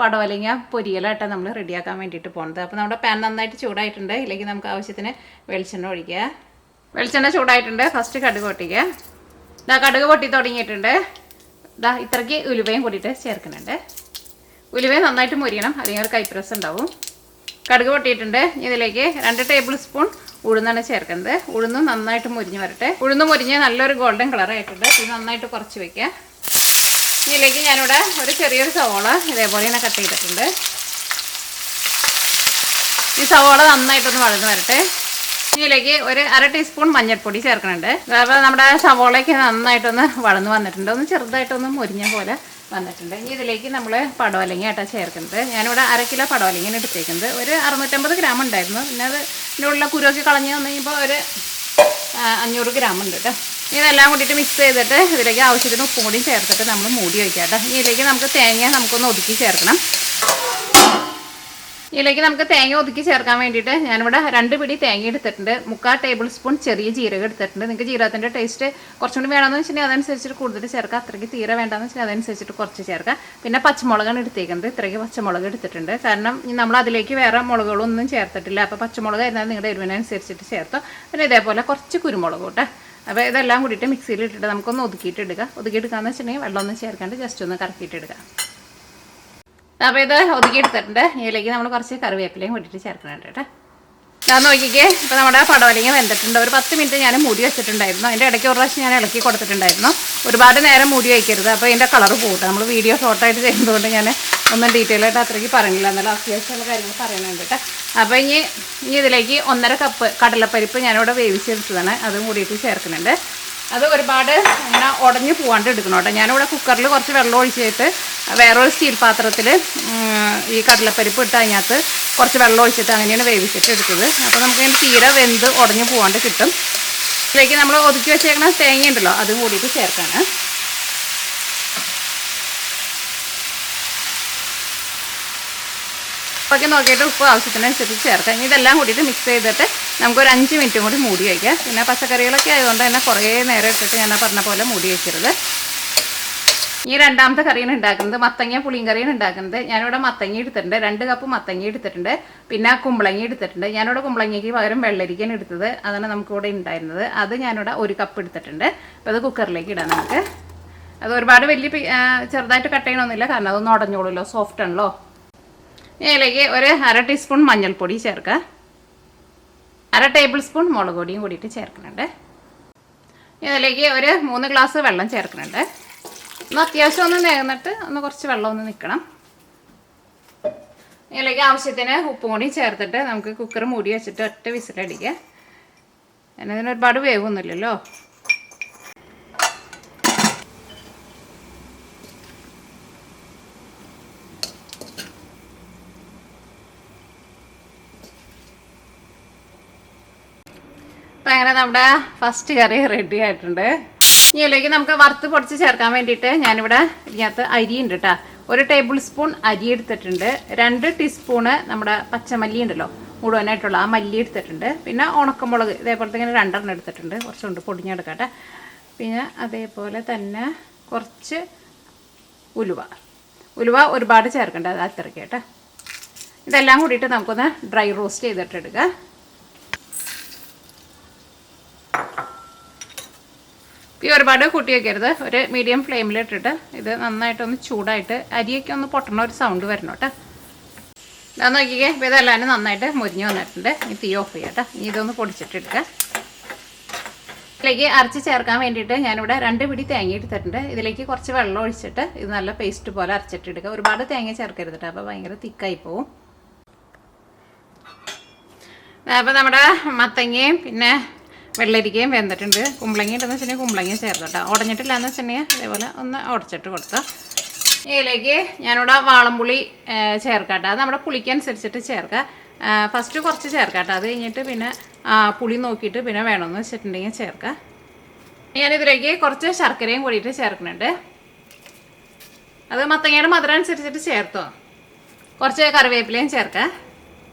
പടവലങ്ങ പൊരിയലായിട്ട് നമ്മൾ റെഡിയാക്കാൻ വേണ്ടിയിട്ട് പോകുന്നത്. അപ്പോൾ നമ്മുടെ പാൻ നന്നായിട്ട് ചൂടായിട്ടുണ്ട്. ഇതിലേക്ക് നമുക്ക് ആവശ്യത്തിന് വെളിച്ചെണ്ണ ഒഴിക്കുക. വെളിച്ചെണ്ണ ചൂടായിട്ടുണ്ട്. ഫസ്റ്റ് കടുക് പൊട്ടിക്കുക. കടുക് പൊട്ടി തുടങ്ങിയിട്ടുണ്ട്. ഇത്രയ്ക്ക് ഉലുവയും കൂടിയിട്ട് ചേർക്കുന്നുണ്ട്. ഉലുവയും നന്നായിട്ട് മുരിയണം, അല്ലെങ്കിൽ ഒരു കൈപ്രസ് ഉണ്ടാവും. കടുക് പൊട്ടിയിട്ടുണ്ട്. ഇതിലേക്ക് 2 ടേബിൾ സ്പൂൺ ഉഴുന്നാണ് ചേർക്കുന്നത്. ഉഴുന്ന് നന്നായിട്ട് മുരിഞ്ഞ് വരട്ടെ. ഉഴുന്ന് മുരിഞ്ഞ് നല്ലൊരു ഗോൾഡൻ കളറായിട്ടുണ്ട്. ഇത് നന്നായിട്ട് കുറച്ച് വയ്ക്കുക. ഇതിലേക്ക് ഞാനിവിടെ ഒരു ചെറിയൊരു സവോള ഇതേപോലെ തന്നെ കട്ട് ചെയ്തിട്ടുണ്ട്. ഈ സവോള നന്നായിട്ടൊന്ന് വഴന്ന് വരട്ടെ. ഇതിലേക്ക് ഒരു 1/2 ടീസ്പൂൺ മഞ്ഞൾപ്പൊടി ചേർക്കുന്നുണ്ട്. അപ്പോൾ നമ്മുടെ സവോളയ്ക്ക് നന്നായിട്ടൊന്ന് വഴന്ന് വന്നിട്ടുണ്ട്. ഒന്ന് ചെറുതായിട്ടൊന്ന് മുരിഞ്ഞ പോലെ വന്നിട്ടുണ്ട്. ഇനി ഇതിലേക്ക് നമ്മൾ പടവലങ്ങയായിട്ടാണ് ചേർക്കുന്നത്. ഞാനിവിടെ 1/2 കിലോ പടവലങ്ങയാണ് എടുത്തേക്കുന്നത്. ഒരു 650 ഗ്രാം ഉണ്ടായിരുന്നു. പിന്നെ അത് ഇതിൻ്റെ ഉള്ള കുരുവൊക്കെ കളഞ്ഞ് വന്നു കഴിഞ്ഞപ്പോൾ ഒരു 500 ഗ്രാം ഉണ്ട് കേട്ടോ. ഇതെല്ലാം കൂടിയിട്ട് മിക്സ് ചെയ്തിട്ട് ഇതിലേക്ക് ആവശ്യത്തിന് ഉപ്പും കൂടി ചേർത്തിട്ട് നമ്മൾ മൂടി വയ്ക്കാം കേട്ടോ. ഇതിലേക്ക് നമുക്ക് തേങ്ങ നമുക്കൊന്ന് ഒതുക്കി ചേർക്കണം. ഇതിലേക്ക് നമുക്ക് തേങ്ങ ഒതുക്കി ചേർക്കാൻ വേണ്ടിയിട്ട് ഞാനിവിടെ 2 പിടി തേങ്ങ എടുത്തിട്ടുണ്ട്. 3/4 ടേബിൾ സ്പൂൺ ചെറിയ ജീരകം എടുത്തിട്ടുണ്ട്. നിങ്ങൾക്ക് ജീരകത്തിൻ്റെ ടേസ്റ്റ് കുറച്ചും കൂടി വേണമെന്ന് വെച്ചിട്ടുണ്ടെങ്കിൽ അതനുസരിച്ചിട്ട് കൂടുതൽ ചേർക്കുക. അത്രയ്ക്ക് തീരെ വേണ്ടെന്ന് വെച്ചാൽ അതനുസരിച്ചിട്ട് കുറച്ച് ചേർക്കുക. പിന്നെ പച്ചമുളകാണ് എടുത്തേക്കുന്നത്. ഇത്രയ്ക്ക് പച്ചമുളക് എടുത്തിട്ടുണ്ട്. കാരണം നമ്മൾ അതിലേക്ക് വേറെ മുളകുകളൊന്നും ചേർത്തിട്ടില്ല. അപ്പോൾ പച്ചമുളക് ആയിരുന്നാൽ നിങ്ങളുടെ എരിവിനനുസരിച്ചിട്ട് ചേർത്തോ. പിന്നെ ഇതേപോലെ കുറച്ച് കുരുമുളക് കൂട്ടെ. അപ്പോൾ ഇതെല്ലാം കൂടിയിട്ട് മിക്സിയിൽ ഇട്ടിട്ട് നമുക്കൊന്ന് ഒതുക്കിയിട്ടെടുക്കുക. ഒതുക്കിയെടുക്കാമെന്ന് വെച്ചിട്ടുണ്ടെങ്കിൽ വെള്ളമൊന്നും ചേർക്കാണ്ട് ജസ്റ്റ് ഒന്ന് കറക്കിയിട്ടെടുക്കുക. അപ്പോൾ ഇത് ഒതുക്കിയെടുത്തിട്ടുണ്ട്. ഇതിലേക്ക് നമ്മൾ കുറച്ച് കറിവേപ്പിലയും കൂട്ടിയിട്ട് ചേർക്കുന്നുണ്ട് കേട്ടോ. ഞാൻ നോക്കിക്കേ. ഇപ്പോൾ നമ്മുടെ പടവലങ്ങ വെന്തിട്ടുണ്ട്. ഒരു 10 മിനിറ്റ് ഞാൻ മൂടി വെച്ചിട്ടുണ്ടായിരുന്നു. അതിൻ്റെ ഇടയ്ക്ക് ഒരു പ്രാവശ്യം ഞാൻ ഇളക്കി കൊടുത്തിട്ടുണ്ടായിരുന്നു. ഒരുപാട് നേരം മൂടി വയ്ക്കരുത്. അപ്പോൾ ഇതിൻ്റെ കളറ് പോകട്ടെ. നമ്മൾ വീഡിയോ ഷോർട്ട് ആയിട്ട് ചെയ്യുന്നതുകൊണ്ട് ഞാൻ ഒന്നും ഡീറ്റെയിൽ ആയിട്ട് അത്രയ്ക്ക് പറയുന്നില്ല. എന്നാലും അത്യാവശ്യമുള്ള കാര്യങ്ങൾ പറയുന്നുണ്ട് കേട്ടോ. അപ്പോൾ ഇനി ഇതിലേക്ക് 1.5 കപ്പ് കടലപ്പരിപ്പ് ഞാനിവിടെ വേവിച്ചെടുത്തതാണ്. അതും കൂടിയിട്ട് ചേർക്കുന്നുണ്ട്. അത് ഒരുപാട് ഇങ്ങനെ ഉടഞ്ഞു പോകാണ്ട് എടുക്കണം കേട്ടോ. ഞാനിവിടെ കുക്കറിൽ കുറച്ച് വെള്ളം ഒഴിച്ചിട്ട് വേറൊരു സ്റ്റീൽ പാത്രത്തിൽ ഈ കടലപ്പരിപ്പ് ഇട്ട് അതിനകത്ത് കുറച്ച് വെള്ളം ഒഴിച്ചിട്ട് അങ്ങനെയാണ് വേവിച്ചിട്ട് എടുത്തത്. അപ്പോൾ നമുക്ക് ഇതിന് തീരെ വെന്ത് ഉടഞ്ഞു പോകാണ്ട് കിട്ടും. ഇതിലേക്ക് നമ്മൾ ഒതുക്കി വെച്ചേക്കണ തേങ്ങ ഉണ്ടല്ലോ, അതും കൂടിയിട്ട് ചേർക്കാണ്. ഉപ്പൊക്കെ നോക്കിയിട്ട് ഉപ്പ് ആവശ്യത്തിനനുസരിച്ച് ചേർക്കാം. ഇനി ഇതെല്ലാം കൂടിയിട്ട് മിക്സ് ചെയ്തിട്ട് നമുക്കൊരു 5 മിനിറ്റും കൂടി മൂടി വയ്ക്കാം. പിന്നെ പച്ചക്കറികളൊക്കെ ആയതുകൊണ്ട് തന്നെ കുറേ നേരം ഇട്ടിട്ട് ഞാൻ പറഞ്ഞ പോലെ മൂടി വയ്ക്കരുത്. ഈ രണ്ടാമത്തെ കറിയാണ് ഉണ്ടാക്കുന്നത്. മത്തങ്ങ പുളിയും കറിയാണ് ഉണ്ടാക്കുന്നത്. ഞാനിവിടെ മത്തങ്ങ എടുത്തിട്ടുണ്ട്. 2 കപ്പ് മത്തങ്ങ എടുത്തിട്ടുണ്ട്. പിന്നെ കുമ്പളങ്ങ എടുത്തിട്ടുണ്ട്. ഞാനിവിടെ കുമ്പളങ്ങയ്ക്ക് പകരം വെള്ളരിക്കയാണ് എടുത്തത്. അതാണ് നമുക്കിവിടെ ഉണ്ടായിരുന്നത്. അത് ഞാനിവിടെ 1 കപ്പ് എടുത്തിട്ടുണ്ട്. അപ്പോൾ അത് കുക്കറിലേക്ക് ഇടാം നമുക്ക്. അത് ഒരുപാട് വലിയ ചെറുതായിട്ട് കട്ട് ചെയ്യണമെന്നില്ല, കാരണം അതൊന്നും ഉടഞ്ഞോളൂല്ലോ, സോഫ്റ്റ് ആണല്ലോ. ഇതിലേക്ക് ഒരു 1/2 ടീസ്പൂൺ മഞ്ഞൾപ്പൊടി ചേർക്കുക. 1/2 ടേബിൾ സ്പൂൺ മുളക് പൊടിയും കൂടിയിട്ട് ചേർക്കുന്നുണ്ട്. ഇതിലേക്ക് ഒരു 3 ഗ്ലാസ് വെള്ളം ചേർക്കുന്നുണ്ട്. ഒന്ന് അത്യാവശ്യം ഒന്ന് നേർന്നിട്ട് ഒന്ന് കുറച്ച് വെള്ളം ഒന്ന് നിൽക്കണം. ഇതിലേക്ക് ആവശ്യത്തിന് ഉപ്പും കൂടി ചേർത്തിട്ട് നമുക്ക് കുക്കർ മൂടി വെച്ചിട്ട് ഒറ്റ വിസിലടിക്കുക. അതിന് ഒരുപാട് വേവൊന്നുമില്ലല്ലോ. അപ്പം അങ്ങനെ നമ്മുടെ ഫസ്റ്റ് കറി റെഡി ആയിട്ടുണ്ട്. ഇതിലേക്ക് നമുക്ക് വറുത്ത് പൊടിച്ച് ചേർക്കാൻ വേണ്ടിയിട്ട് ഞാനിവിടെ ഇതിനകത്ത് അരി ഉണ്ട് കേട്ടോ. 1 ടേബിൾ സ്പൂൺ അരി എടുത്തിട്ടുണ്ട്. 2 ടീസ്പൂണ് നമ്മുടെ പച്ചമല്ലി ഉണ്ടല്ലോ, മുഴുവനായിട്ടുള്ള ആ മല്ലി എടുത്തിട്ടുണ്ട്. പിന്നെ ഉണക്കമുളക് ഇതേപോലത്തെ ഇങ്ങനെ 2 എടുത്തിട്ടുണ്ട്. കുറച്ചുകൊണ്ട് പൊടിഞ്ഞെടുക്കട്ടെ. പിന്നെ അതേപോലെ തന്നെ കുറച്ച് ഉലുവ ഒരുപാട് ചേർക്കേണ്ട, അത് അത്രയ്ക്ക് കേട്ടോ. ഇതെല്ലാം കൂടിയിട്ട് നമുക്കൊന്ന് ഡ്രൈ റോസ്റ്റ് ചെയ്തിട്ടെടുക്കാം. ഈ ഒരുപാട് കൂട്ടി വയ്ക്കരുത്. ഒരു മീഡിയം ഫ്ലെയിമിലിട്ടിട്ട് ഇത് നന്നായിട്ടൊന്ന് ചൂടായിട്ട് അരിയൊക്കെ ഒന്ന് പൊട്ടണ ഒരു സൗണ്ട് വരണം കേട്ടോ. ഇതാ നോക്കിക്കേ. ഇപ്പോൾ ഇതെല്ലാം നന്നായിട്ട് മുരിഞ്ഞ് വന്നിട്ടുണ്ട്. ഇനി തീ ഓഫ് ചെയ്യാം കേട്ടോ. ഇനി ഇതൊന്ന് പൊടിച്ചിട്ടെടുക്കുക. ഇതിലേക്ക് അരച്ച് ചേർക്കാൻ വേണ്ടിയിട്ട് ഞാനിവിടെ 2 പിടി തേങ്ങ എടുത്തിട്ടുണ്ട്. ഇതിലേക്ക് കുറച്ച് വെള്ളം ഒഴിച്ചിട്ട് ഇത് നല്ല പേസ്റ്റ് പോലെ അരച്ചിട്ടെടുക്കുക. ഒരുപാട് തേങ്ങ ചേർക്കരുത് കേട്ടോ, അപ്പോൾ ഭയങ്കര തിക്കായി പോവും. അപ്പോൾ നമ്മുടെ മത്തങ്ങയും പിന്നെ വെള്ളരിക്കയും വെന്തിട്ടുണ്ട്. കുമ്പളങ്ങ ഉണ്ടെന്ന് വെച്ചിട്ടുണ്ടെങ്കിൽ കുമ്പളങ്ങ ചേർക്കട്ടോ. ഉടഞ്ഞിട്ടില്ല എന്ന് വെച്ചിട്ടുണ്ടെങ്കിൽ അതേപോലെ ഒന്ന് ഉടച്ചിട്ട് കൊടുക്കുക. ഇതിലേക്ക് ഞാനിവിടെ വാളംപുളി ചേർക്കട്ടോ. അത് നമ്മുടെ പുളിക്കനുസരിച്ചിട്ട് ചേർക്കുക. ഫസ്റ്റ് കുറച്ച് ചേർക്കട്ടോ. അത് കഴിഞ്ഞിട്ട് പിന്നെ പുളി നോക്കിയിട്ട് പിന്നെ വേണമെന്ന് വെച്ചിട്ടുണ്ടെങ്കിൽ ചേർക്കുക. ഞാനിതിലേക്ക് കുറച്ച് ശർക്കരയും കൂടിയിട്ട് ചേർക്കുന്നുണ്ട്. അത് മത്തങ്ങയുടെ മധുരം അനുസരിച്ചിട്ട് ചേർത്തോ. കുറച്ച് കറിവേപ്പിലയും ചേർക്കുക.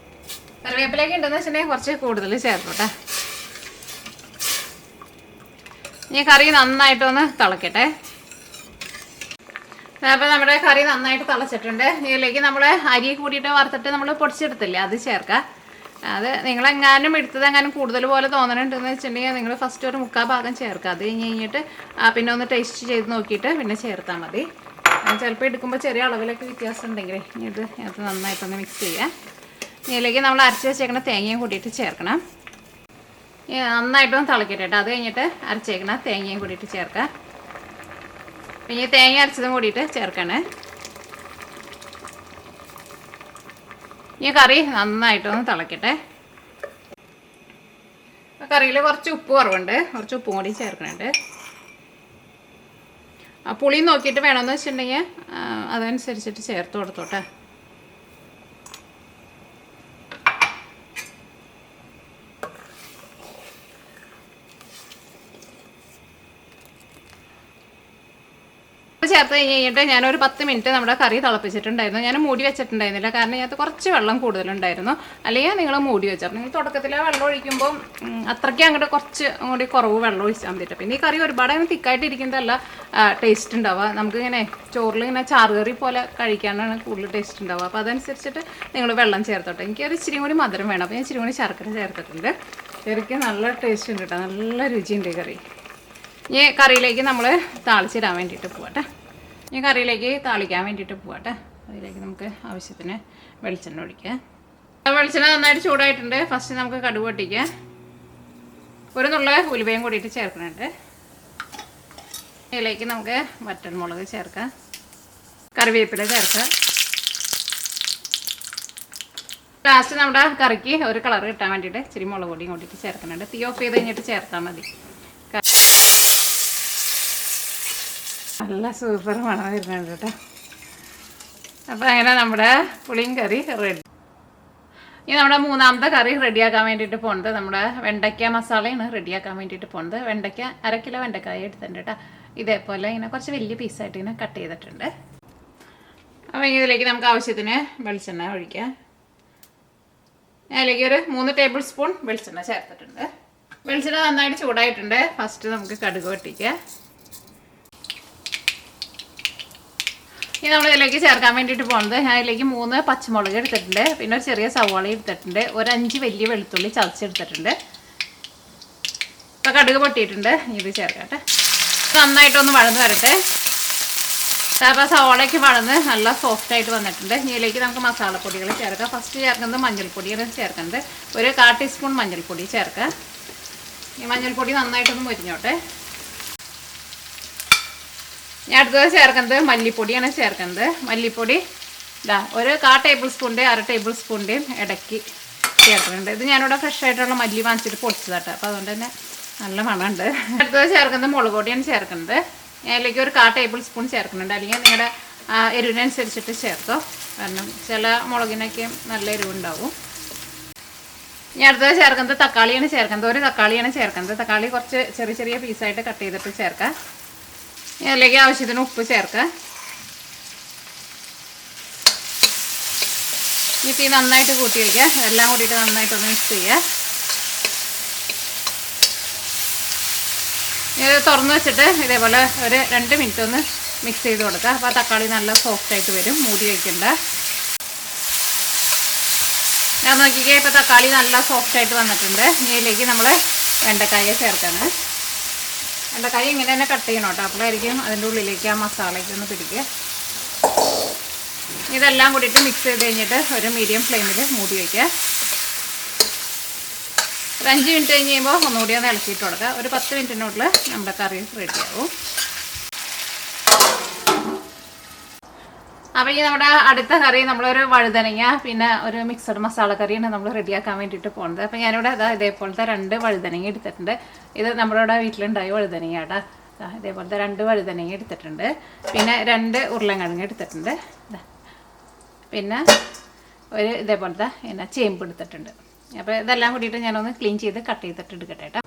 കറിവേപ്പിലയൊക്കെ ഉണ്ടെന്ന് വെച്ചിട്ടുണ്ടെങ്കിൽ കുറച്ച് കൂടുതൽ ചേർക്കട്ടെ. ഈ കറി നന്നായിട്ടൊന്ന് തിളക്കട്ടെ. അപ്പോൾ നമ്മുടെ കറി നന്നായിട്ട് തിളച്ചിട്ടുണ്ട്. ഇതിലേക്ക് നമ്മൾ അരി കൂടിയിട്ട് വറുത്തിട്ട് നമ്മൾ പൊടിച്ചെടുത്തില്ലേ, അത് ചേർക്കാം. അത് നിങ്ങളെങ്ങാനും എടുത്തതെങ്ങാനും കൂടുതൽ പോലെ തോന്നണുണ്ടെന്ന് വെച്ചിട്ടുണ്ടെങ്കിൽ നിങ്ങൾ ഫസ്റ്റ് ഒരു 3/4 ഭാഗം ചേർക്കുക. അത് കഴിഞ്ഞിട്ട് പിന്നെ ഒന്ന് ടേസ്റ്റ് ചെയ്ത് നോക്കിയിട്ട് പിന്നെ ചേർത്താൽ മതി. ചിലപ്പോൾ എടുക്കുമ്പോൾ ചെറിയ അളവിലൊക്കെ വ്യത്യാസം ഉണ്ടെങ്കിൽ ഇത് നന്നായിട്ടൊന്ന് മിക്സ് ചെയ്യാം. ഇതിലേക്ക് നമ്മൾ അരച്ച് വെച്ചേക്കണ തേങ്ങയും കൂട്ടിയിട്ട് ചേർക്കണം. നന്നായിട്ടൊന്ന് തിളക്കിയിട്ട് അത് കഴിഞ്ഞിട്ട് അരച്ചേക്കണ തേങ്ങയും കൂട്ടിയിട്ട് ചേർക്കാം. പിന്നെ തേങ്ങ അരച്ചതും കൂടിയിട്ട് ചേർക്കണേ. ഈ കറി നന്നായിട്ടൊന്ന് തിളക്കട്ടെ. കറിയിൽ കുറച്ച് ഉപ്പ് കുറവുണ്ട്, കുറച്ച് ഉപ്പും കൂടി ചേർക്കുന്നുണ്ട്. പുളി നോക്കിയിട്ട് വേണമെന്ന് വെച്ചിട്ടുണ്ടെങ്കിൽ അതനുസരിച്ചിട്ട് ചേർത്ത് കൊടുത്തോട്ടെ. ചേർത്ത് കഴിഞ്ഞിട്ട് ഞാനൊരു 10 മിനിറ്റ് നമ്മുടെ കറി തിളപ്പിച്ചിട്ടുണ്ടായിരുന്നു. ഞാൻ മൂടി വെച്ചിട്ടുണ്ടായിരുന്നില്ല, കാരണം ഇതിനകത്ത് കുറച്ച് വെള്ളം കൂടുതലുണ്ടായിരുന്നു. അല്ലെങ്കിൽ നിങ്ങൾ മൂടി വെച്ചാൽ നിങ്ങൾ തുടക്കത്തിൽ വെള്ളം ഒഴിക്കുമ്പോൾ അത്രയ്ക്ക് അങ്ങോട്ട് കുറച്ച് കൂടി കുറവ് വെള്ളം ഒഴിച്ചാൽ മതിയിട്ട്. പിന്നെ ഈ കറി ഒരുപാട് അങ്ങനെ തിക്കായിട്ട് ഇരിക്കുന്നതല്ല ടേസ്റ്റ് ഉണ്ടാവുക. നമുക്കിങ്ങനെ ചോറിൽ ഇങ്ങനെ ചാറുകറി പോലെ കഴിക്കാനാണ് കൂടുതൽ ടേസ്റ്റ് ഉണ്ടാവുക. അപ്പോൾ അതനുസരിച്ചിട്ട് നിങ്ങൾ വെള്ളം ചേർത്തോട്ടെ. എനിക്കൊരു ഇച്ചിരി കൂടി മധുരം വേണം, അപ്പോൾ ഞാൻ ഇച്ചിരി കൂടി ശർക്കര ചേർത്തിട്ടുണ്ട്. കറിക്ക് നല്ല ടേസ്റ്റ് ഉണ്ട് കേട്ടോ, നല്ല രുചിയുണ്ട് കറി. ഇനി കറിയിലേക്ക് നമ്മൾ താളിച്ചിടാൻ വേണ്ടിയിട്ട് പോകട്ടെ. ഇനി കറിയിലേക്ക് താളിക്കാൻ വേണ്ടിയിട്ട് പോകട്ടെ. അതിലേക്ക് നമുക്ക് ആവശ്യത്തിന് വെളിച്ചെണ്ണ ഒഴിക്കാം. വെളിച്ചെണ്ണ നന്നായിട്ട് ചൂടായിട്ടുണ്ട്. ഫസ്റ്റ് നമുക്ക് കടുക് പൊട്ടിക്കാം. ഒരു നുള്ള ഉലുവയും കൂടിയിട്ട് ചേർക്കുന്നുണ്ട്. ഇതിലേക്ക് നമുക്ക് വറ്റൽമുളക് ചേർക്കാം, കറിവേപ്പില ചേർക്കാം. ലാസ്റ്റ് നമ്മുടെ കറിക്ക് ഒരു കളർ കിട്ടാൻ വേണ്ടിയിട്ട് ഇച്ചിരി മുളക് പൊടിയും കൂട്ടിയിട്ട് ചേർക്കുന്നുണ്ട്. തീ ഓഫ് ചെയ്ത് കഴിഞ്ഞിട്ട് ചേർത്താൽ മതി. നല്ല സൂപ്പർ മണം വരുന്നുണ്ട് കേട്ടോ. അപ്പോൾ അങ്ങനെ നമ്മുടെ പുളിയും കറി റെഡി. ഇനി നമ്മുടെ മൂന്നാമത്തെ കറി റെഡിയാക്കാൻ വേണ്ടിയിട്ട് പോകുന്നത് നമ്മുടെ വെണ്ടയ്ക്ക മസാലയാണ് റെഡിയാക്കാൻ വേണ്ടിയിട്ട് പോകുന്നത്. വെണ്ടയ്ക്ക 1/2 കിലോ വെണ്ടയ്ക്കായ എടുത്തിട്ടുണ്ട് കേട്ടോ. ഇതേപോലെ ഇങ്ങനെ കുറച്ച് വലിയ പീസായിട്ട് ഇങ്ങനെ കട്ട് ചെയ്തിട്ടുണ്ട്. അപ്പോൾ ഇതിലേക്ക് നമുക്ക് ആവശ്യത്തിന് വെളിച്ചെണ്ണ ഒഴിക്കാം. അതിലേക്ക് ഒരു 3 ടേബിൾ സ്പൂൺ വെളിച്ചെണ്ണ ചേർത്തിട്ടുണ്ട്. വെളിച്ചെണ്ണ നന്നായിട്ട് ചൂടായിട്ടുണ്ട്. ഫസ്റ്റ് നമുക്ക് കടുക് പൊട്ടിക്കാം. ഇനി നമ്മൾ ഇതിലേക്ക് ചേർക്കാൻ വേണ്ടിയിട്ട് പോകുന്നത്, ഞാൻ ഇതിലേക്ക് 3 പച്ചമുളക് എടുത്തിട്ടുണ്ട്, പിന്നെ ഒരു ചെറിയ സവാള എടുത്തിട്ടുണ്ട്, ഒരു 5 വലിയ വെളുത്തുള്ളി ചതച്ചെടുത്തിട്ടുണ്ട്. ഇപ്പോൾ കടുക് പൊട്ടിയിട്ടുണ്ട്. ഇത് ചേർക്കട്ടെ. നന്നായിട്ടൊന്ന് വഴന്ന് വരട്ടെ. അപ്പോൾ സവാളയ്ക്ക് വഴന്ന് നല്ല സോഫ്റ്റായിട്ട് വന്നിട്ടുണ്ട്. ഇതിലേക്ക് നമുക്ക് മസാലപ്പൊടികൾ ചേർക്കാം. ഫസ്റ്റ് ചേർക്കുന്നത് മഞ്ഞൾപ്പൊടിയാണ് ചേർക്കുന്നത്. ഒരു 1/4 ടീസ്പൂൺ മഞ്ഞൾപ്പൊടി ചേർക്കാം. ഈ മഞ്ഞൾപ്പൊടി നന്നായിട്ടൊന്ന് മുരിഞ്ഞോട്ടെ. ഞാൻ അടുത്തത് ചേർക്കുന്നത് മല്ലിപ്പൊടിയാണ് ചേർക്കുന്നത്. മല്ലിപ്പൊടി ഒരു 1/4 ടേബിൾ സ്പൂണിൻ്റെ 1/2 ടേബിൾ സ്പൂണിൻ്റെയും ഇടയ്ക്ക് ചേർക്കുന്നുണ്ട്. ഇത് ഞാനിവിടെ ഫ്രഷ് ആയിട്ടുള്ള മല്ലി വാങ്ങിച്ചിട്ട് പൊടിച്ചതാട്ടോ, അപ്പോൾ അതുകൊണ്ട് തന്നെ നല്ല മണമുണ്ട്. അടുത്തത് ചേർക്കുന്നത് മുളക് പൊടിയാണ് ചേർക്കുന്നത്. അതിലേക്ക് ഒരു 1/4 ടേബിൾ സ്പൂൺ ചേർക്കുന്നുണ്ട്. അല്ലെങ്കിൽ നിങ്ങളുടെ എരിവിനനുസരിച്ചിട്ട് ചേർത്തോ, കാരണം ചില മുളകിനൊക്കെ നല്ല എരിവുണ്ടാവും. ഞാൻ അടുത്തത് ചേർക്കുന്നത് തക്കാളിയാണ് ചേർക്കുന്നത്. ഒരു തക്കാളിയാണ് ചേർക്കുന്നത്. തക്കാളി കുറച്ച് ചെറിയ ചെറിയ പീസായിട്ട് കട്ട് ചെയ്തിട്ട് ചേർക്കാം. ഇതിലേക്ക് ആവശ്യത്തിന് ഉപ്പ് ചേർക്കാം. ഈ തീ നന്നായിട്ട് കൂട്ടി വയ്ക്കുക. എല്ലാം കൂട്ടിയിട്ട് നന്നായിട്ടൊന്ന് മിക്സ് ചെയ്യുക. ഇത് തുറന്ന് വെച്ചിട്ട് ഇതേപോലെ ഒരു 2 മിനിറ്റ് ഒന്ന് മിക്സ് ചെയ്ത് കൊടുക്കുക. അപ്പോൾ തക്കാളി നല്ല സോഫ്റ്റായിട്ട് വരും. മൂടി വയ്ക്കണ്ട. ഞാൻ നോക്കിക്കേ, ഇപ്പോൾ തക്കാളി നല്ല സോഫ്റ്റായിട്ട് വന്നിട്ടുണ്ട്. ഇതിലേക്ക് നമ്മൾ വെണ്ടക്കായ ചേർക്കണം. വെണ്ടക്കായ ഇങ്ങനെ തന്നെ കട്ട് ചെയ്യണം കേട്ടോ, അപ്പോഴായിരിക്കും അതിൻ്റെ ഉള്ളിലേക്ക് ആ മസാലയ്ക്ക് ഒന്ന് പിടിക്കുക. ഇതെല്ലാം കൂടിയിട്ട് മിക്സ് ചെയ്ത് കഴിഞ്ഞിട്ട് ഒരു മീഡിയം ഫ്ലെയിമിൽ മൂടി വയ്ക്കുക. ഒരു 5 മിനിറ്റ് കഴിഞ്ഞ് കഴിയുമ്പോൾ ഒന്നുകൂടി ഒന്ന് ഇളക്കിയിട്ട് കൊടുക്കുക. ഒരു 10 മിനിറ്റിനുള്ളിൽ നമ്മുടെ കറി റെഡിയാവും. അപ്പോൾ ഈ നമ്മുടെ അടുത്ത കറി നമ്മളൊരു വഴുതനങ്ങ പിന്നെ ഒരു മിക്സഡ് മസാല കറിയാണ് നമ്മൾ റെഡിയാക്കാൻ വേണ്ടിയിട്ട് പോകുന്നത്. അപ്പോൾ ഞാനിവിടെ ഇതേപോലത്തെ 2 വഴുതനങ്ങ എടുത്തിട്ടുണ്ട്. ഇത് നമ്മളിവിടെ വീട്ടിലുണ്ടായ വഴുതനങ്ങ കേട്ടോ. ഇതേപോലത്തെ 2 വഴുതനങ്ങ എടുത്തിട്ടുണ്ട്. പിന്നെ 2 ഉരുളൻകിഴങ്ങ് എടുത്തിട്ടുണ്ട്. പിന്നെ ഒരു ഇതേപോലത്തെ ചേമ്പ് എടുത്തിട്ടുണ്ട്. അപ്പോൾ ഇതെല്ലാം കൂടിയിട്ട് ഞാനൊന്ന് ക്ലീൻ ചെയ്ത് കട്ട് ചെയ്തിട്ട് എടുക്കട്ടെ കേട്ടോ.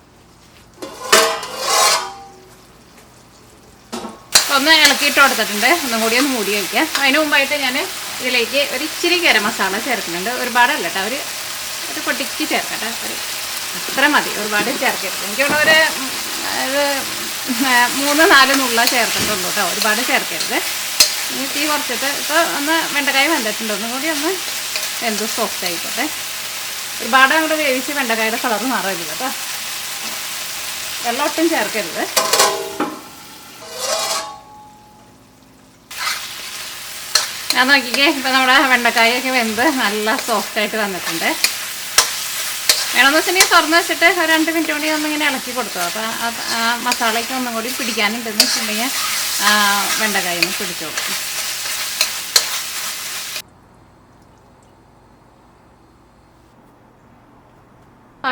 ഒന്ന് ഇളക്കിയിട്ട് കൊടുത്തിട്ടുണ്ട്. ഒന്നും കൂടി ഒന്ന് മൂടി വയ്ക്കുക. അതിന് മുമ്പായിട്ട് ഞാൻ ഇതിലേക്ക് ഒരു ഇച്ചിരി ഗരം മസാല ചേർക്കുന്നുണ്ട്. ഒരുപാടല്ല കേട്ടോ, ഒരു പൊട്ടിക്ക് ചേർക്കട്ടെ. അത്ര മതി, ഒരുപാട് ചേർക്കരുത്. എനിക്കിവിടെ ഒരു 3-4 നുള്ള ചേർത്തിട്ടുള്ളൂ കേട്ടോ, ഒരുപാട് ചേർക്കരുത്. ഇനി തീ കുറച്ചിട്ട് ഇപ്പോൾ ഒന്ന് വെണ്ടക്കായ വെന്തിട്ടുണ്ട്, ഒന്നും കൂടി ഒന്ന് വെന്ത് സോഫ്റ്റ് ആയിക്കോട്ടെ. ഒരുപാട് അങ്ങോട്ട് വേവിച്ച് വെണ്ടക്കായുടെ കളർ മാറരുത് കേട്ടോ. വെള്ളം ഒട്ടും ചേർക്കരുത്. ഞാൻ നോക്കിക്കേ, ഇപ്പം നമ്മുടെ വെണ്ടക്കായൊക്കെ വെന്ത് നല്ല സോഫ്റ്റായിട്ട് വന്നിട്ടുണ്ട്. വേണമെന്ന് വെച്ചിട്ടുണ്ടെങ്കിൽ തുറന്ന് വെച്ചിട്ട് ഒരു 2 മിനിറ്റ് കൂടി ഒന്നിങ്ങനെ ഇളക്കി കൊടുത്തു. അപ്പോൾ ആ മസാലയ്ക്ക് ഒന്നും കൂടി പിടിക്കാനുണ്ടെന്ന് വെച്ചിട്ടുണ്ടെങ്കിൽ വെണ്ടക്കായൊന്ന് പിടിച്ചോളൂ.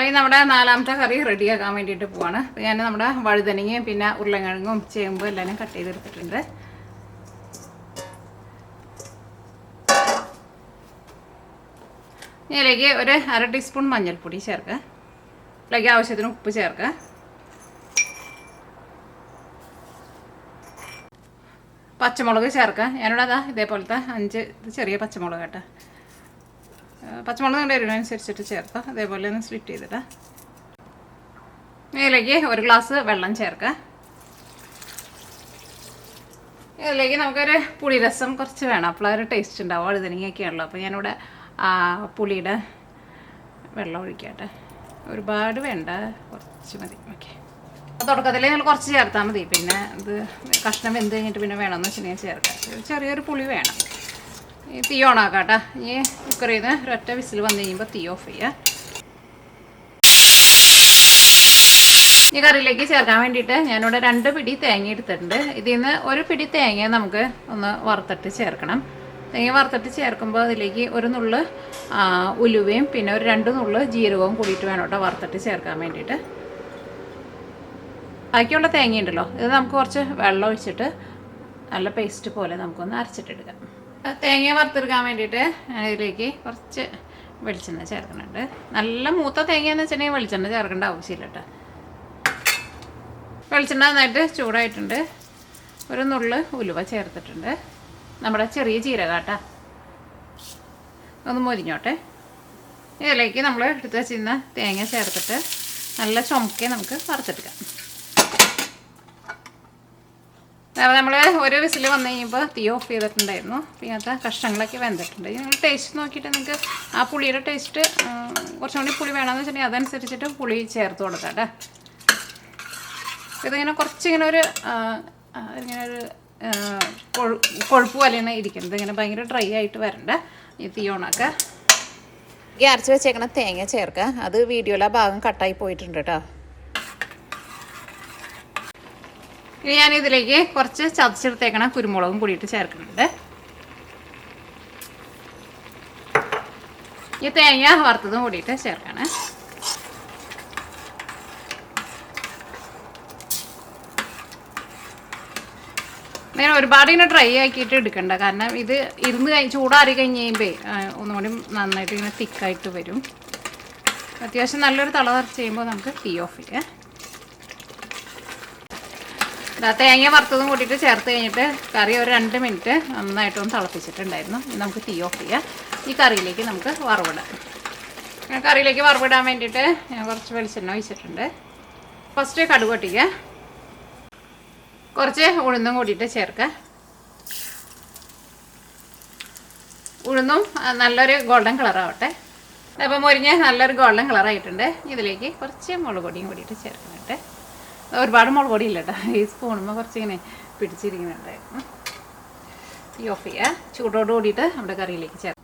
ഈ നമ്മുടെ 4ാമത്തെ കറി റെഡിയാക്കാൻ വേണ്ടിയിട്ട് പോവാണ്. അപ്പോൾ ഞാൻ നമ്മുടെ വഴുതനങ്ങയും പിന്നെ ഉരുളക്കിഴങ്ങും ചേമ്പും എല്ലാം കട്ട് ചെയ്തെടുത്തിട്ടുണ്ട്. ഇതിലേക്ക് ഒരു 1/2 ടീസ്പൂൺ മഞ്ഞൾപ്പൊടി ചേർക്കുക. ഇതിലേക്ക് ആവശ്യത്തിന് ഉപ്പ് ചേർക്കുക. പച്ചമുളക് ചേർക്കുക. ഞാനിവിടെ അതാ ഇതേപോലത്തെ 5 ചെറിയ പച്ചമുളക് കേട്ടോ. പച്ചമുളക് നിങ്ങളുടെ എരിവിനനുസരിച്ചിട്ട് ചേർക്കുക. അതേപോലെ ഒന്ന് സ്ലിറ്റ് ചെയ്തിട്ട് ഇതിലേക്ക് 1 ഗ്ലാസ് വെള്ളം ചേർക്കുക. ഇതിലേക്ക് നമുക്കൊരു പുളിരസം കുറച്ച് വേണം, അപ്പോൾ ഒരു ടേസ്റ്റ് ഉണ്ടാവും. വഴുതനങ്ങയൊക്കെയാണല്ലോ. അപ്പോൾ ഞാനിവിടെ പുളിയുടെ വെള്ളം ഒഴിക്കട്ടെ. ഒരുപാട് വേണ്ട, കുറച്ച് മതി. ഓക്കെ, തുടക്കത്തിൽ നിങ്ങൾ കുറച്ച് ചേർത്താൽ മതി. പിന്നെ ഇത് കഷ്ണം വെന്ത് കഴിഞ്ഞിട്ട് പിന്നെ വേണമെന്ന് വെച്ചിട്ടുണ്ടെങ്കിൽ ചേർക്കാം. ചെറിയൊരു പുളി വേണം. ഈ തീ ഓണാക്കാം കേട്ടോ. ഇനി കുക്കറിൽ നിന്ന് ഒരൊറ്റ വിസിൽ വന്നു കഴിയുമ്പോൾ തീ ഓഫ് ചെയ്യുക. ഈ കറിയിലേക്ക് ചേർക്കാൻ വേണ്ടിയിട്ട് ഞാനിവിടെ 2 പിടി തേങ്ങ എടുത്തിട്ടുണ്ട്. ഇതിൽ നിന്ന് 1 പിടി തേങ്ങ നമുക്ക് ഒന്ന് വറുത്തിട്ട് ചേർക്കണം. തേങ്ങ വറുത്തിട്ട് ചേർക്കുമ്പോൾ അതിലേക്ക് 1 നുള്ള് ഉലുവയും പിന്നെ ഒരു 2 നുള്ള് ജീരകവും കൂടിയിട്ട് വേണം കേട്ടോ വറുത്തിട്ട് ചേർക്കാൻ വേണ്ടിയിട്ട്. ബാക്കിയുള്ള തേങ്ങ ഉണ്ടല്ലോ, ഇത് നമുക്ക് കുറച്ച് വെള്ളം ഒഴിച്ചിട്ട് നല്ല പേസ്റ്റ് പോലെ നമുക്കൊന്ന് അരച്ചിട്ടെടുക്കാം. തേങ്ങ വറുത്തെടുക്കാൻ വേണ്ടിയിട്ട് ഇതിലേക്ക് കുറച്ച് വെളിച്ചെണ്ണ ചേർക്കുന്നുണ്ട്. നല്ല മൂത്ത തേങ്ങയെന്ന് വെച്ചിട്ടുണ്ടെങ്കിൽ വെളിച്ചെണ്ണ ചേർക്കേണ്ട ആവശ്യമില്ല കേട്ടോ. വെളിച്ചെണ്ണ നന്നായിട്ട് ചൂടായിട്ടുണ്ട്. 1 നുള്ള് ഉലുവ ചേർത്തിട്ടുണ്ട്. നമ്മുടെ ചെറിയ ജീരകം കേട്ടോ. ഒന്ന് മൊരിഞ്ഞോട്ടെ. ഇതിലേക്ക് നമ്മൾ എടുത്ത് വെച്ചിരുന്ന തേങ്ങ ചേർത്തിട്ട് നല്ല ചുമക്കെ നമുക്ക് വറുത്തെടുക്കാം. നമ്മൾ 1 വിസിൽ വന്നു കഴിയുമ്പോൾ തീ ഓഫ് ചെയ്തിട്ടുണ്ടായിരുന്നു. ഇങ്ങനത്തെ കഷ്ണങ്ങളൊക്കെ വെന്തിട്ടുണ്ട്. നിങ്ങൾ ടേസ്റ്റ് നോക്കിയിട്ട് നിങ്ങൾക്ക് ആ പുളിയുടെ ടേസ്റ്റ് കുറച്ചും കൂടി പുളി വേണമെന്ന് വെച്ചിട്ടുണ്ടെങ്കിൽ അതനുസരിച്ചിട്ട് പുളി ചേർത്ത് കൊടുക്കാം കേട്ടോ. ഇതിങ്ങനെ കുറച്ചിങ്ങനെ ഒരു കൊഴുപ്പ് പോലെയാണ് ഇരിക്കുന്നത്. ഇങ്ങനെ ഭയങ്കര ഡ്രൈ ആയിട്ട് വരണ്ട. ഈ തീ ഓണാക്കുക. ഈ അരച്ച് വെച്ചേക്കണ തേങ്ങ ചേർക്കുക. അത് വീഡിയോയിലെ ഭാഗം കട്ടായി പോയിട്ടുണ്ട് കേട്ടോ. ഇനി ഞാനിതിലേക്ക് കുറച്ച് ചതച്ചെടുത്തേക്കണ കുരുമുളകും കൂടിയിട്ട് ചേർക്കുന്നുണ്ട്. ഈ തേങ്ങ വറുത്തതും കൂടിയിട്ട് ചേർക്കണം. അങ്ങനെ ഒരുപാട് ഇങ്ങനെ ഡ്രൈ ആക്കിയിട്ട് എടുക്കണ്ട. കാരണം ഇത് ചൂടാറി കഴിഞ്ഞ് കഴിയുമ്പോൾ ഒന്നുകൂടി നന്നായിട്ട് ഇങ്ങനെ തിക്കായിട്ട് വരും. അത്യാവശ്യം നല്ലൊരു തള നിറച്ച് കഴിയുമ്പോൾ നമുക്ക് തീ ഓഫ് ചെയ്യാം. തേങ്ങ വറുത്തതും കൂട്ടിയിട്ട് ചേർത്ത് കഴിഞ്ഞിട്ട് കറി ഒരു 2 മിനിറ്റ് നന്നായിട്ടൊന്ന് തിളപ്പിച്ചിട്ടുണ്ടായിരുന്നു. നമുക്ക് തീ ഓഫ് ചെയ്യാം. ഈ കറിയിലേക്ക് നമുക്ക് വറവിടാം. കറിയിലേക്ക് വറവിടാൻ വേണ്ടിയിട്ട് ഞാൻ കുറച്ച് വെളിച്ചെണ്ണ ഒഴിച്ചിട്ടുണ്ട്. ഫസ്റ്റ് കടുക് പൊട്ടിക്കുക. കുറച്ച് ഉഴുന്നും കൂടിയിട്ട് ചേർക്കുക. ഉഴുന്നും നല്ലൊരു ഗോൾഡൻ കളറാവട്ടെ. അപ്പോൾ മൊരിഞ്ഞ് നല്ലൊരു ഗോൾഡൻ കളറായിട്ടുണ്ട്. ഇതിലേക്ക് കുറച്ച് മുളക് പൊടിയും കൂടിയിട്ട് ചേർക്കുന്നുണ്ട്. ഒരുപാട് മുളക് പൊടി ഇല്ല കേട്ടോ. ഈ സ്പൂണുമ്പോൾ കുറച്ചിങ്ങനെ പിടിച്ചിരിക്കുന്നുണ്ടായിരുന്നു. തീ ഓഫ് ചെയ്യുക. ചൂടോട് കൂടിയിട്ട് നമ്മുടെ കറിയിലേക്ക് ചേർക്കാം.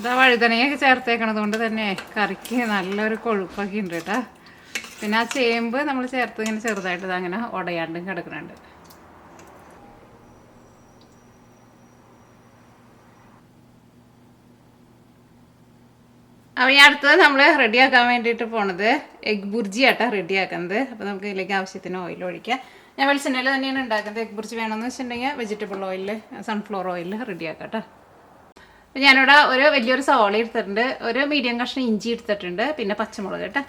ഇതാ വഴുതനയൊക്കെ ചേർത്തേക്കണത് കൊണ്ട് തന്നെ കറിക്ക് നല്ലൊരു കൊഴുപ്പൊക്കെ ഉണ്ട് കേട്ടോ. പിന്നെ ആ ചേമ്പ് നമ്മൾ ചേർത്ത് ഇങ്ങനെ ചെറുതായിട്ട് അങ്ങനെ ഉടയാണ്ടും കിടക്കുന്നുണ്ട്. അപ്പോൾ ഈ അടുത്തത് നമ്മൾ റെഡിയാക്കാൻ വേണ്ടിയിട്ട് പോണത് എഗ് ബുർജി ആട്ടോ റെഡിയാക്കുന്നത്. അപ്പോൾ നമുക്ക് ഇതിലേക്ക് ആവശ്യത്തിന് ഓയിൽ ഒഴിക്കാം. ഞാൻ വെളിച്ചെണ്ണയിൽ തന്നെയാണ് ഉണ്ടാക്കുന്നത്. എഗ് ബുർജി വേണമെന്ന് വെച്ചിട്ടുണ്ടെങ്കിൽ വെജിറ്റബിൾ ഓയിൽ, സൺഫ്ലവർ ഓയിൽ റെഡിയാക്കാം കേട്ടോ. അപ്പോൾ ഞാനിവിടെ ഒരു വലിയൊരു സവാള എടുത്തിട്ടുണ്ട്, ഒരു മീഡിയം കഷ്ണം ഇഞ്ചി എടുത്തിട്ടുണ്ട്, പിന്നെ പച്ചമുളക് കേട്ടോ.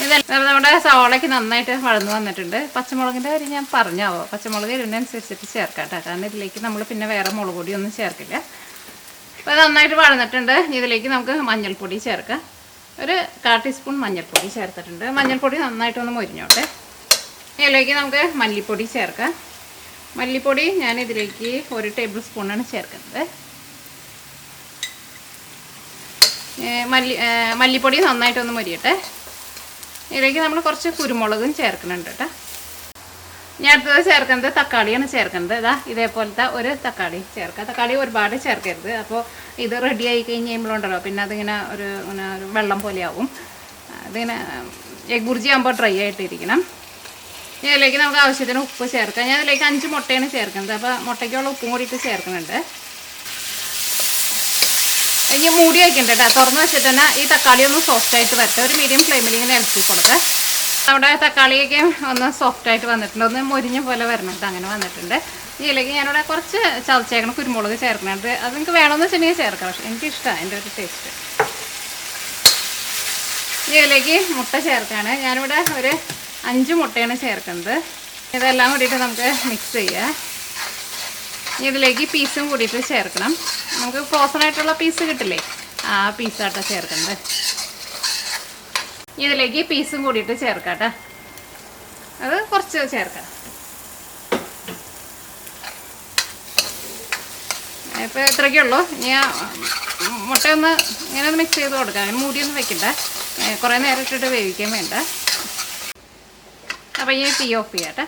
ഇതെല്ലാം നമ്മുടെ സവാളയ്ക്ക് നന്നായിട്ട് വഴന്ന് വന്നിട്ടുണ്ട്. പച്ചമുളകിൻ്റെ കാര്യം ഞാൻ പറഞ്ഞാവോ, പച്ചമുളക് എരിവിനനുസരിച്ചിട്ട് ചേർക്കാം കേട്ടോ, കാരണം ഇതിലേക്ക് നമ്മൾ പിന്നെ വേറെ മുളക് പൊടിയൊന്നും ചേർക്കില്ല. അപ്പോൾ അത് നന്നായിട്ട് വഴന്നിട്ടുണ്ട്. ഇതിലേക്ക് നമുക്ക് മഞ്ഞൾപ്പൊടി ചേർക്കാം. ഒരു 1/4 ടീസ്പൂൺ മഞ്ഞൾപ്പൊടി ചേർത്തിട്ടുണ്ട്. മഞ്ഞൾപ്പൊടി നന്നായിട്ടൊന്ന് മൊരിഞ്ഞോട്ടെ. ഇതിലേക്ക് നമുക്ക് മല്ലിപ്പൊടി ചേർക്കാം. മല്ലിപ്പൊടി ഞാൻ ഇതിലേക്ക് 1 ടേബിൾ സ്പൂണാണ് ചേർക്കുന്നത്. മല്ലിപ്പൊടി നന്നായിട്ടൊന്ന് മൊരിയട്ടെ. ഇതിലേക്ക് നമ്മൾ കുറച്ച് കുരുമുളകും ചേർക്കുന്നുണ്ട് കേട്ടോ. ഞാൻ അടുത്തത് ചേർക്കുന്നത് തക്കാളിയാണ് ചേർക്കുന്നത്. ഇതേപോലത്തെ ഒരു തക്കാളി ചേർക്കുക. തക്കാളി ഒരുപാട് ചേർക്കരുത്. അപ്പോൾ ഇത് റെഡി ആയി കഴിഞ്ഞ് കഴിയുമ്പോഴുണ്ടല്ലോ പിന്നെ അതിങ്ങനെ ഒരു വെള്ളം പോലെയാവും. അതിങ്ങനെ എഗ് ബുർജി ആകുമ്പോൾ ഡ്രൈ ആയിട്ടിരിക്കണം. ഇതിലേക്ക് നമുക്ക് ആവശ്യത്തിന് ഉപ്പ് ചേർക്കാം. ഞാൻ ഇതിലേക്ക് 5 മുട്ടയാണ് ചേർക്കുന്നത്. അപ്പോൾ മുട്ടയ്ക്കുള്ള ഉപ്പും കൂടിയിട്ട് ചേർക്കുന്നുണ്ട്. ഇനി മൂടി വയ്ക്കണ്ട കേട്ടോ, തുറന്ന് വെച്ചിട്ട് തന്നെ ഈ തക്കാളി ഒന്ന് സോഫ്റ്റായിട്ട് വരട്ടെ. ഒരു മീഡിയം ഫ്ലെയിമിൽ ഇങ്ങനെ ഇളക്കി കൊടുക്കുക. നമ്മുടെ തക്കാളിയൊക്കെ ഒന്ന് സോഫ്റ്റായിട്ട് വന്നിട്ടുണ്ട്, ഒന്ന് മൊരിഞ്ഞ പോലെ വരണത് അങ്ങനെ വന്നിട്ടുണ്ട്. ഇതിലേക്ക് ഞാനിവിടെ കുറച്ച് ചതച്ചേക്കണം കുരുമുളക് ചേർക്കുന്നുണ്ട്. അത് നിങ്ങൾക്ക് വേണമെന്ന് വെച്ചിട്ടുണ്ടെങ്കിൽ ചേർക്കാം, പക്ഷേ എനിക്കിഷ്ടമാണ് എൻ്റെ ഒരു ടേസ്റ്റ്. ഇതിലേക്ക് മുട്ട ചേർക്കുകയാണ്. ഞാനിവിടെ ഒരു 5 മുട്ടയാണ് ചേർക്കുന്നത്. ഇതെല്ലാം കൂടിയിട്ട് നമുക്ക് മിക്സ് ചെയ്യാം. ഇതിലേക്ക് പീസും കൂടിയിട്ട് ചേർക്കണം. നമുക്ക് ഫ്രോസണായിട്ടുള്ള പീസ് കിട്ടില്ലേ, ആ പീസാട്ടോ ചേർക്കുന്നത്. ഇതിലേക്ക് പീസും കൂടിയിട്ട് ചേർക്കാം കേട്ടോ. അത് കുറച്ച് ചേർക്കാം. ഇപ്പോൾ ഇത്രയ്ക്കുള്ളൂ. ഇനി മുട്ടയൊന്ന് ഇങ്ങനെ ഒന്ന് മിക്സ് ചെയ്ത് കൊടുക്കാം. മൂടിയൊന്നും വെക്കണ്ട, കുറേ നേരം ഇട്ടിട്ട് വേവിക്കാൻ വേണ്ട. അപ്പോൾ ഈ തീ ഓഫ് ചെയ്യാം കേട്ടോ.